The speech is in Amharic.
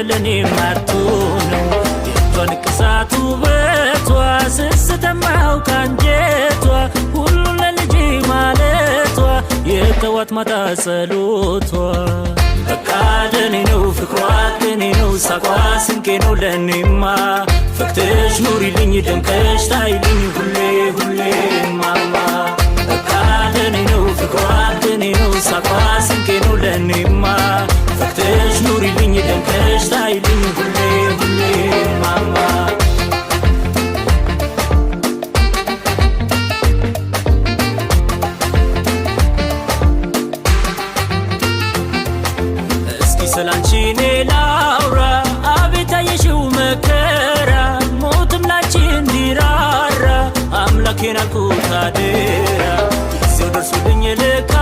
ለኔ ማርቶኑ የቷን ቅሳቱ በቷ ስስተማው ካንጀቷ ሁሉ ለልጅ ማለቷ የተዋት ማታ ጸሎቷ በቃ ለኔ ነው ፍቅሯ ለኔ ነው ሳቋ ስንቄ ነው ለኔማ ፈክተሽ ኑሪልኝ ደምቀሽ ታይልኝ ሁሌ ሁሌ ማማ በቃ ለኔ ነው ፍቅሯ ለኔ ነው ሳቋ ስንቄ ነው ለኔማ ፈክተሽ ኑሪልኝ ደምቀሽ ታይልኝ ሁሌ ሁሌ ማማ ስላንቺ እኔ ላውራ አቤት አየሽው መከራ ሞትም ላንቺ እንዲራራ አምላኬን አልኩት አደራ ጊዜው ደርሶልኝ ልካ